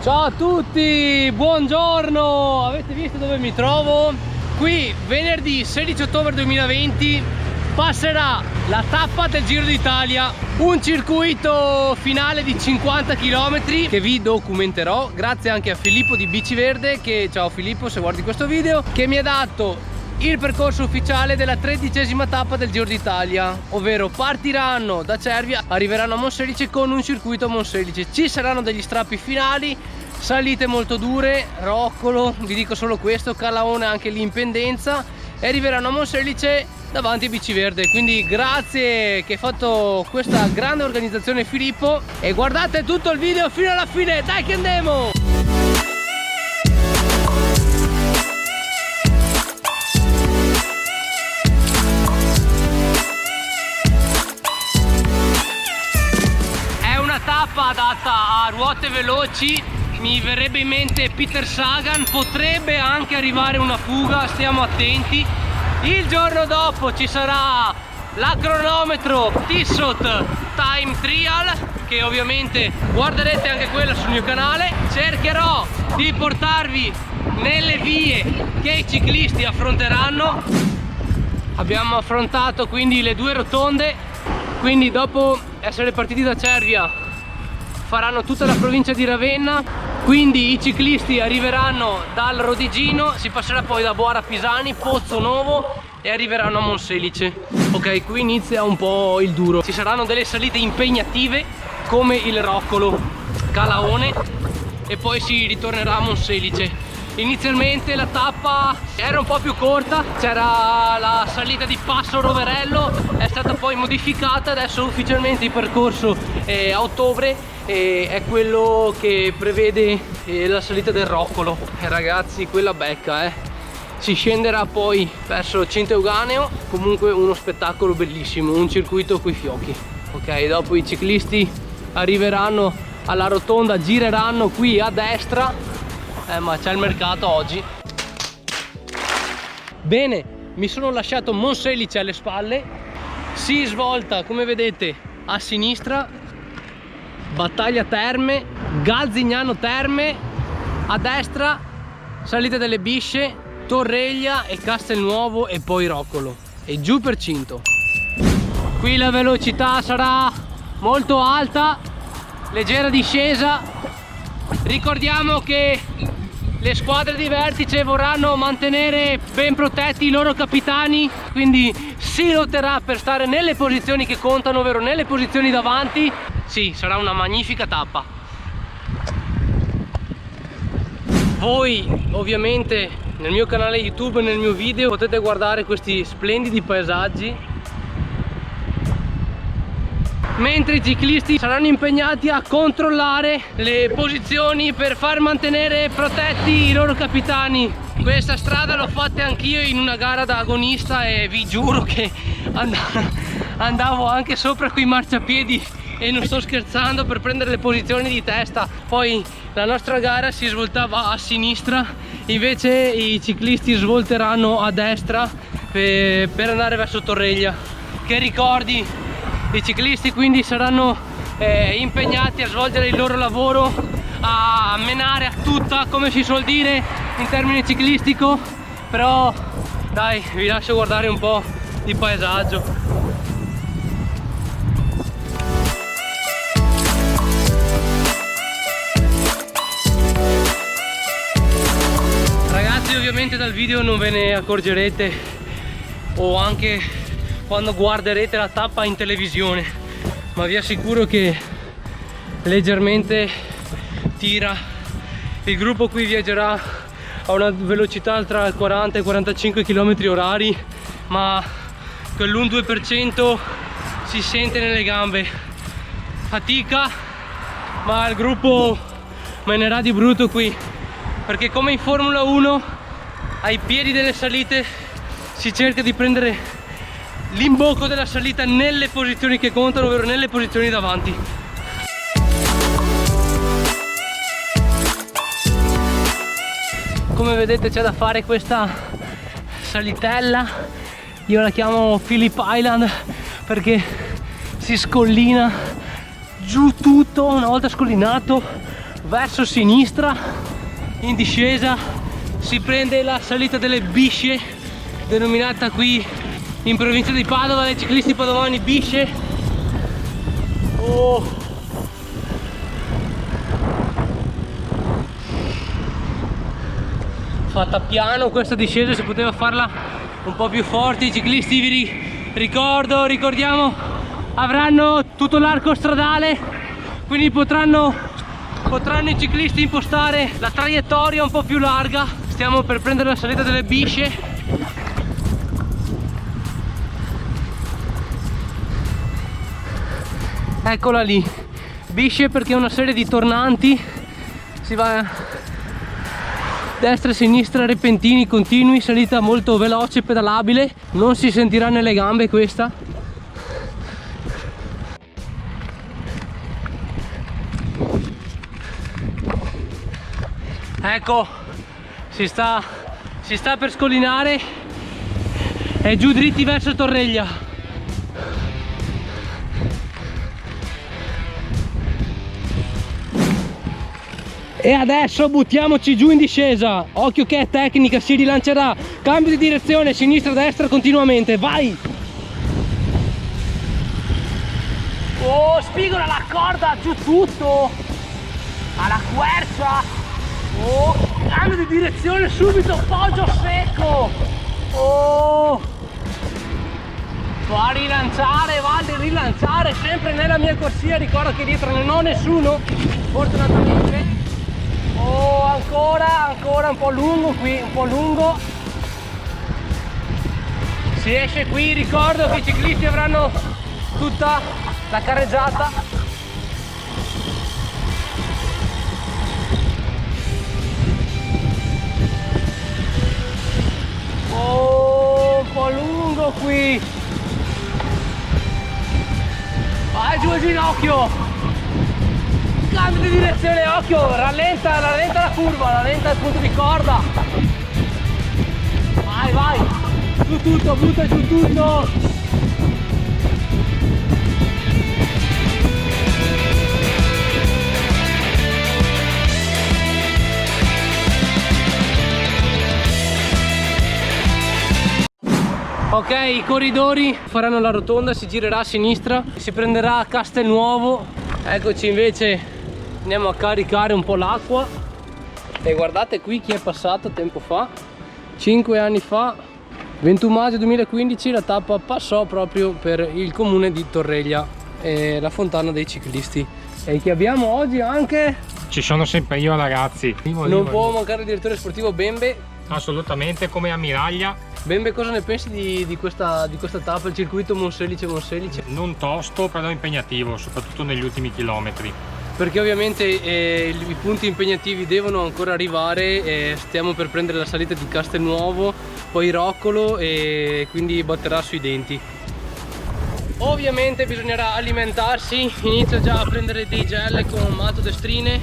Ciao a tutti, buongiorno! Avete visto dove mi trovo? Qui venerdì 16 ottobre 2020 passerà la tappa del Giro d'Italia, un circuito finale di 50 km che vi documenterò grazie anche a Filippo di Bici Verde, che, ciao Filippo se guardi questo video, che mi ha dato il percorso ufficiale della 13ª tappa del Giro d'Italia, ovvero partiranno da Cervia, arriveranno a Monselice con un circuito a Monselice. Ci saranno degli strappi finali, salite molto dure, roccolo, vi dico solo questo, Calaone anche lì in pendenza, e arriveranno a Monselice davanti a Bici Verde. Quindi grazie che hai fatto questa grande organizzazione Filippo, e guardate tutto il video fino alla fine, dai che andiamo! Tappa adatta a ruote veloci, mi verrebbe in mente Peter Sagan, potrebbe anche arrivare una fuga, stiamo attenti. Il giorno dopo ci sarà la cronometro Tissot Time Trial, che ovviamente guarderete anche quella sul mio canale. Cercherò di portarvi nelle vie che i ciclisti affronteranno. Abbiamo affrontato quindi le due rotonde, quindi dopo essere partiti da Cervia faranno tutta la provincia di Ravenna, quindi i ciclisti arriveranno dal Rodigino, si passerà poi da Boara Pisani, Pozzo Novo e arriveranno a Monselice. Ok, qui inizia un po' il duro, ci saranno delle salite impegnative come il Roccolo, Calaone, e poi si ritornerà a Monselice. Inizialmente la tappa era un po' più corta, c'era la salita di Passo Roverello, è stata poi modificata, adesso ufficialmente il percorso a ottobre è quello che prevede la salita del Roccolo. Ragazzi, quella becca, si scenderà poi verso Cinto Euganeo, comunque uno spettacolo bellissimo, un circuito coi fiocchi. Ok, dopo i ciclisti arriveranno alla rotonda, gireranno qui a destra. Ma c'è il mercato oggi. Bene, mi sono lasciato Monselice alle spalle, si svolta come vedete a sinistra, Battaglia Terme, Galzignano Terme, a destra salita delle Bisce, Torreglia e Castelnuovo e poi Roccolo, e giù per Cinto. Qui la velocità sarà molto alta, leggera discesa. Ricordiamo che le squadre di vertice vorranno mantenere ben protetti i loro capitani, quindi si lotterà per stare nelle posizioni che contano, ovvero nelle posizioni davanti. Sì, sarà una magnifica tappa. Voi ovviamente nel mio canale YouTube e nel mio video potete guardare questi splendidi paesaggi, mentre i ciclisti saranno impegnati a controllare le posizioni per far mantenere protetti i loro capitani. Questa strada l'ho fatta anch'io in una gara da agonista e vi giuro che andavo anche sopra quei marciapiedi, e non sto scherzando, per prendere le posizioni di testa. Poi la nostra gara si svoltava a sinistra, invece i ciclisti svolteranno a destra per andare verso Torreglia. Che ricordi, i ciclisti quindi saranno impegnati a svolgere il loro lavoro, a menare a tutta, come si suol dire in termine ciclistico. Però dai, vi lascio guardare un po' di paesaggio. Ragazzi, ovviamente dal video non ve ne accorgerete, o anche quando guarderete la tappa in televisione, ma vi assicuro che leggermente tira. Il gruppo qui viaggerà a una velocità tra 40 e 45 km orari, ma quell'1-2% si sente nelle gambe. Fatica, ma il gruppo menerà di brutto qui, perché come in Formula 1 ai piedi delle salite si cerca di prendere l'imbocco della salita nelle posizioni che contano, ovvero nelle posizioni davanti. Come vedete c'è da fare questa salitella, io la chiamo Phillip Island perché si scollina giù tutto. Una volta scollinato verso sinistra in discesa si prende la salita delle Bisce, denominata qui in provincia di Padova dai ciclisti padovani Bisce. Oh. Fatta piano questa discesa, si poteva farla un po' più forte. I ciclisti, ricordiamo, avranno tutto l'arco stradale, quindi potranno i ciclisti impostare la traiettoria un po' più larga. Stiamo per prendere la salita delle Bisce. Eccola lì, Bisce, perché è una serie di tornanti, si va destra e sinistra, repentini continui, salita molto veloce, pedalabile, non si sentirà nelle gambe questa. Ecco, si sta per scollinare e giù dritti verso Torreglia. E adesso buttiamoci giù in discesa, occhio che è tecnica, si rilancerà, cambio di direzione, sinistra-destra continuamente, vai! Oh, spigola la corda, giù tutto, alla quercia, oh, cambio di direzione subito, poggio secco, oh, va a rilanciare, sempre nella mia corsia, ricordo che dietro non ho nessuno, fortunatamente. Oh, ancora un po' lungo qui, un po' lungo. Si esce qui, ricordo che i ciclisti avranno tutta la carreggiata. Oh, un po' lungo qui. Vai giù il ginocchio. Cambio di direzione, occhio, rallenta la curva, rallenta il punto di corda. Vai, giù tutto, butta giù tutto. Ok, i corridori faranno la rotonda, si girerà a sinistra, si prenderà a Castelnuovo. Eccoci invece. Andiamo a caricare un po' l'acqua e guardate qui chi è passato tempo fa, 5 anni fa, 21 maggio 2015 la tappa passò proprio per il comune di Torreglia e la fontana dei ciclisti. E chi abbiamo oggi anche? Ci sono sempre io ragazzi. Non può mancare il direttore sportivo Bembe. Assolutamente, come ammiraglia. Bembe, cosa ne pensi di questa tappa, il circuito Monselice-Monselice? Non tosto, però impegnativo, soprattutto negli ultimi chilometri. Perché ovviamente i punti impegnativi devono ancora arrivare, stiamo per prendere la salita di Castelnuovo, poi Roccolo e quindi batterà sui denti. Ovviamente bisognerà alimentarsi, inizio già a prendere dei gel con maltodestrine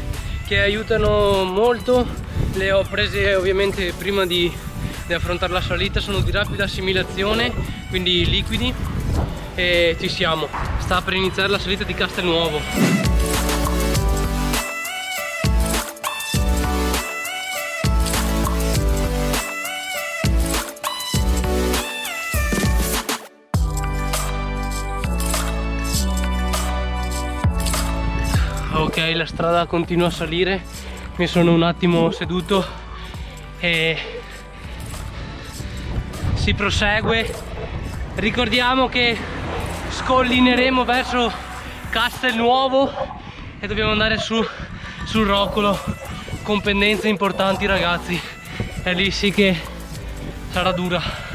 che aiutano molto, le ho prese ovviamente prima di affrontare la salita, sono di rapida assimilazione, quindi liquidi, e ci siamo, sta per iniziare la salita di Castelnuovo. Ok, la strada continua a salire, mi sono un attimo seduto e si prosegue. Ricordiamo che scollineremo verso Castelnuovo e dobbiamo andare sul Roccolo con pendenze importanti ragazzi, e lì sì che sarà dura.